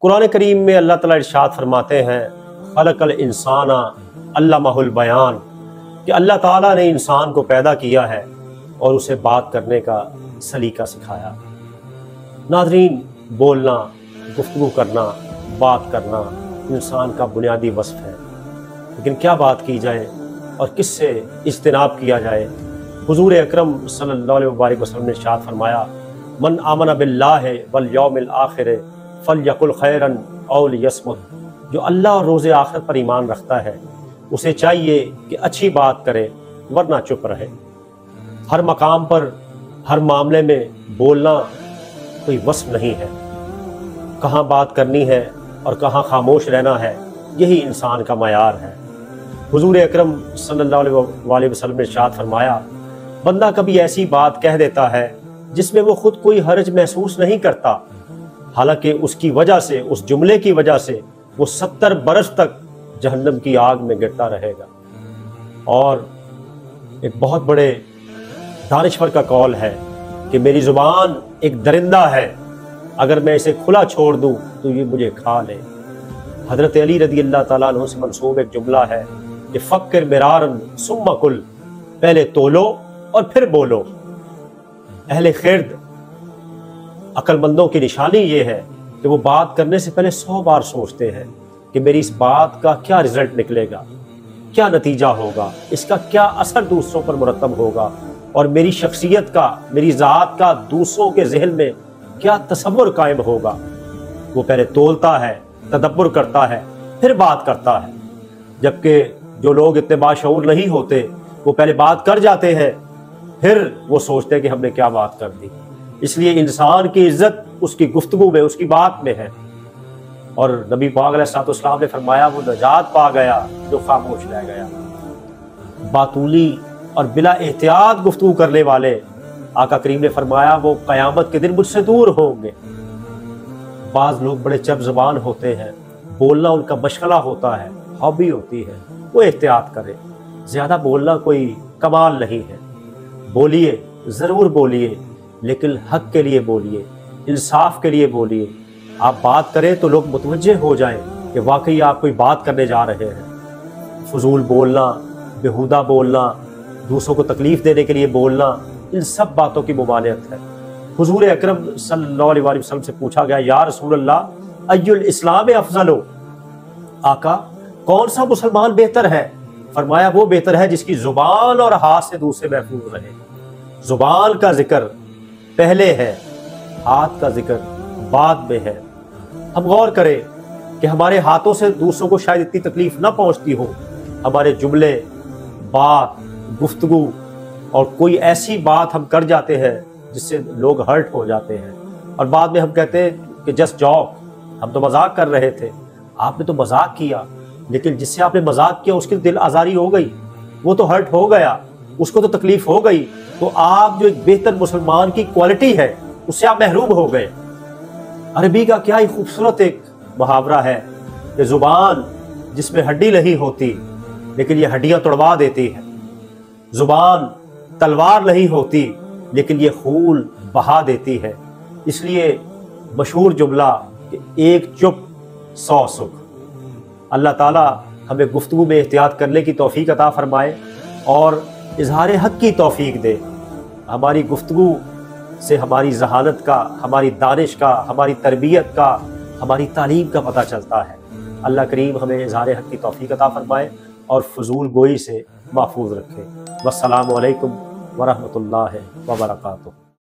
कुरान करीम में अल्लाह ताला इरशाद फरमाते हैं खलकल इंसाना अल्लमहुल बयान, कि अल्लाह ताला ने इंसान को पैदा किया है और उसे बात करने का सलीका सिखाया। नाज़रीन, बोलना, गुफ्तगू करना, बात करना इंसान का बुनियादी वस्फ़ है, लेकिन क्या बात की जाए और किससे इज्तिनाब किया जाए। हुज़ूर अकरम सल्लल्लाहु अलैहि वसल्लम ने इरशाद फरमाया, मन आमन बिल्लाहि वल यौमिल आखिर फलयकुल खैरन औ लियस्मुत। जो अल्लाह और रोज़े आखिर पर ईमान रखता है उसे चाहिए कि अच्छी बात करे वरना चुप रहे। हर मकाम पर, हर मामले में बोलना कोई वस्फ नहीं है। कहाँ बात करनी है और कहाँ खामोश रहना है, यही इंसान का मयार है। हुज़ूर अकरम सल्लल्लाहु अलैहि वसल्लम ने इरशाद फरमाया, बंदा कभी ऐसी बात कह देता है जिसमें वो खुद कोई हर्ज महसूस नहीं करता, हालांकि उसकी वजह से, उस जुमले की वजह से वो 70 बरस तक जहन्नम की आग में गिरता रहेगा। और एक बहुत बड़े दानिश्वर का कौल है कि मेरी ज़ुबान एक दरिंदा है, अगर मैं इसे खुला छोड़ दूं तो ये मुझे खा ले। हज़रत अली रज़ी अल्लाह ताला अन्हु से मंसूब एक जुमला है कि फ़क्र मिरारन सुम्मा कुल, पहले तोलो और फिर बोलो। अहले खिर्द, अक्लमंदों की निशानी ये है कि वो बात करने से पहले 100 बार सोचते हैं कि मेरी इस बात का क्या रिजल्ट निकलेगा, क्या नतीजा होगा, इसका क्या असर दूसरों पर मुरतब होगा और मेरी शख्सियत का, मेरी ज़ात का दूसरों के ज़हन में क्या तसव्वुर कायम होगा। वो पहले तोलता है, तदब्बुर करता है, फिर बात करता है। जबकि जो लोग इतने बाशऊर नहीं होते वो पहले बात कर जाते हैं, फिर वो सोचते हैं कि हमने क्या बात कर दी। इसलिए इंसान की इज्जत उसकी गुफ्तगू में, उसकी बात में है। और नबी पाक अलैहिस्सलाम ने फरमाया, वो नजात पा गया जो खामोश रह गया। बातूली और बिला एहतियात गुफ्तगू करने वाले, आका करीम ने फरमाया, वो क़यामत के दिन मुझसे दूर होंगे। बाज़ लोग बड़े चब ज़बान होते हैं, बोलना उनका मशगला होता है, हॉबी होती है, वो एहतियात करें। ज़्यादा बोलना कोई कमाल नहीं है। बोलिए, ज़रूर बोलिए, लेकिन हक के लिए बोलिए, इंसाफ के लिए बोलिए। आप बात करें तो लोग मुतवज्जे हो जाएं कि वाकई आप कोई बात करने जा रहे हैं। फजूल बोलना, बेहुदा बोलना, दूसरों को तकलीफ़ देने के लिए बोलना, इन सब बातों की मुमानियत है। हुज़ूर अकरम सल्लल्लाहु अलैहि वसल्लम से पूछा गया, या रसूल अल्लाह अय्युल इस्लाम अफ़ज़ल, आका कौन सा मुसलमान बेहतर है? फरमाया, वो बेहतर है जिसकी ज़ुबान और हाथ से दूसरे महफूज रहे। ज़ुबान का जिक्र पहले है, हाथ का जिक्र बाद में है। हम गौर करें कि हमारे हाथों से दूसरों को शायद इतनी तकलीफ ना पहुंचती हो, हमारे जुमले, बात, गुफ्तगू और कोई ऐसी बात हम कर जाते हैं जिससे लोग हर्ट हो जाते हैं और बाद में हम कहते हैं कि जस्ट जॉक, हम तो मजाक कर रहे थे। आपने तो मजाक किया, लेकिन जिससे आपने मजाक किया उसकी दिल आज़ारी हो गई, वो तो हर्ट हो गया, उसको तो तकलीफ हो गई। तो आप जो एक बेहतर मुसलमान की क्वालिटी है उससे आप महरूम हो गए। अरबी का क्या ही खूबसूरत एक मुहावरा है कि ज़ुबान जिसमें हड्डी नहीं होती लेकिन ये हड्डियां तोड़वा देती है। ज़ुबान तलवार नहीं होती लेकिन ये खून बहा देती है। इसलिए मशहूर जुमला कि एक चुप 100 सुख। अल्लाह ताला हमें गुफ्तगू में एहतियात करने की तौफीक अता फरमाए और इजहार हक़ की तौफीक दे। हमारी गुफ्तगू से हमारी जहानत का, हमारी दानिश का, हमारी तरबियत का, हमारी तालीम का पता चलता है। अल्लाह करीम हमें इजहार हक़ की तौफीक अता फरमाए और फजूल गोई से महफूज रखे। वस्सलामु अलैकुम वरहमतुल्लाहि वबरकातुहू।